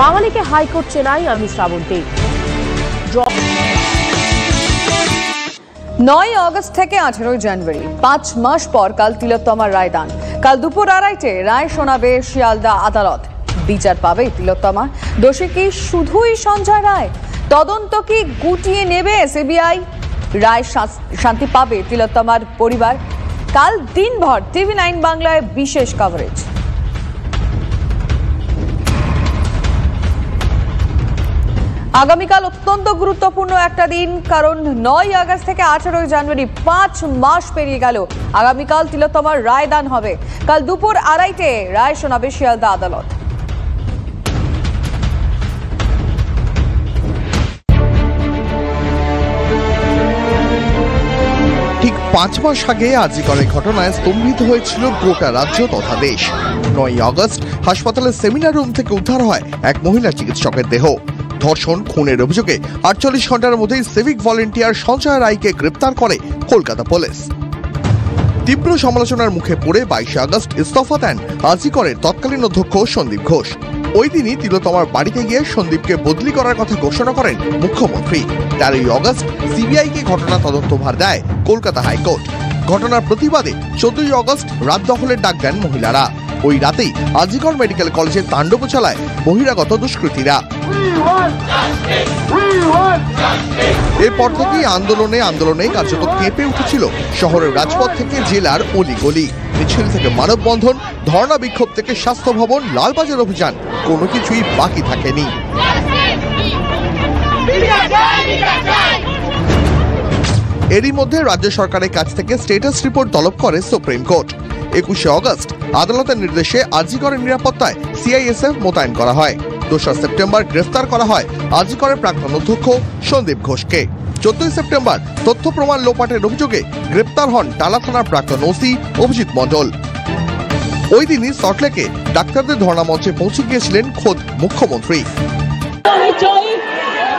বাঙালিকে হাইকোর্ট চেনাই আমি শ্রাবন্তী। 9 আগস্ট থেকে 18 জানুয়ারি 5 মাস পর কাল তিলোত্তমার রায়দান। কাল দুপুর 2:30-টে রায় শোনাবে শিয়ালদা আদালত। বিচার পাবে তিলোত্তমা। দোষী কি শুধুই সঞ্জয় রায়? তদন্ত কি গুটিয়ে নেবে সিবিআই? রায় শান্তি পাবে তিলোত্তমার পরিবার। কাল দিনভর TV9 বাংলায় বিশেষ কভারেজ। আগামীকাল অত্যন্ত গুরুত্বপূর্ণ একটা দিন, কারণ 9 আগস্ট থেকে 18 জানুয়ারি 5 মাস পেরিয়ে গেল। আগামীকাল তিলোত্তমার রায়দান হবে। কাল দুপুর 2:30-টে রায় শোনাবে শিয়ালদা আদালত। ঠিক 5 মাস আগে আজিকরের ঘটনায় স্তম্ভিত হয়েছিল গোটা রাজ্য তথা দেশ। 9 আগস্ট হাসপাতালের সেমিনার রুম থেকে উদ্ধার হয় এক মহিলা চিকিৎসকের দেহ। ধর্ষণ খুনের অভিযোগে 48 ঘন্টার মধ্যেই সিভিক ভলেন্টিয়ার সঞ্জয় রায়কে গ্রেপ্তার করে কলকাতা পুলিশ। তীব্র সমালোচনার মুখে পড়ে 22 আগস্ট ইস্তফা দেন আজিকরের তৎকালীন অধ্যক্ষ সন্দীপ ঘোষ। ওই দিনই তিলোত্তমার বাড়িতে গিয়ে সন্দীপকে বদলি করার কথা ঘোষণা করেন মুখ্যমন্ত্রী। 13 আগস্ট সিবিআইকে ঘটনা তদন্তভার দেয় কলকাতা হাইকোর্ট। ঘটনার প্রতিবাদে 14 আগস্ট রাত দখলের ডাক দেন মহিলারা। ওই রাতেই আজিকর মেডিকেল কলেজে তাণ্ডব চালায় বহিরাগত দুষ্কৃতীরা। এরপর থেকেই আন্দোলনে কার্যত কেঁপে উঠেছিল শহরের রাজপথ থেকে জেলার অলিগলি। মিছিল থেকে মানববন্ধন, ধর্ণা বিক্ষোভ থেকে স্বাস্থ্য ভবন, লালবাজার অভিযান, কোনো কিছুই বাকি থাকেনি। এরই মধ্যে রাজ্য সরকারের কাছ থেকে স্ট্যাটাস রিপোর্ট তলব করে সুপ্রিম কোর্ট। 21 আগস্ট আদালতের নির্দেশে আজিকরের নিরাপত্তায় CISF মোতায়েন করা হয়। 2 সেপ্টেম্বর গ্রেফতার করা হয় আজিকরের প্রাক্তন অধ্যক্ষ সন্দীপ ঘোষকে। 14 সেপ্টেম্বর তথ্য প্রমাণ লোপাটের অভিযোগে গ্রেপ্তার হন টালা থানার প্রাক্তন ওসি অভিজিৎ মণ্ডল। ওই দিনই সল্টলেকে ডাক্তারদের ধর্ণা মঞ্চে পৌঁছে গিয়েছিলেন খোদ মুখ্যমন্ত্রী।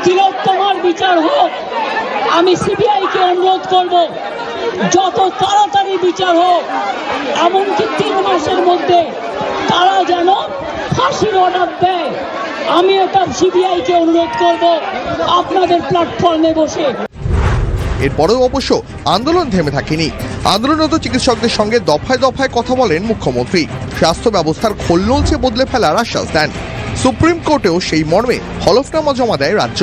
তিলোত্তমার বিচার হোক। আমি সিবিআইকে অনুরোধ করব যত তাড়াতাড়ি বিচার হোক, এমনকি 3 মাসের মধ্যে তারা যেন ফাঁসির অর্ডার দেয়। আমি এটা সিবিআইকে অনুরোধ করব আপনাদের প্ল্যাটফর্মে বসে। এরপরেও অবশ্য আন্দোলন থেমে থাকেনি। আন্দোলনরত চিকিৎসকদের সঙ্গে দফায় দফায় কথা বলেন মুখ্যমন্ত্রী। স্বাস্থ্য ব্যবস্থার খোলনলচে বদলে ফেলার আশ্বাস দেন। সুপ্রিম কোর্টেও সেই মর্মে হলফনামা জমা দেয় রাজ্য।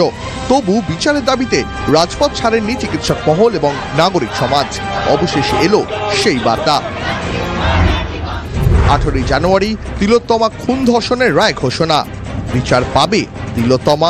তবু বিচারের দাবিতে রাজপথ ছাড়েননি চিকিৎসক মহল এবং নাগরিক সমাজ। অবশেষে এলো সেই বার্তা। 18 জানুয়ারি তিলোত্তমা খুন ধর্ষণের রায় ঘোষণা। বিচার পাবে তিলোত্তমা।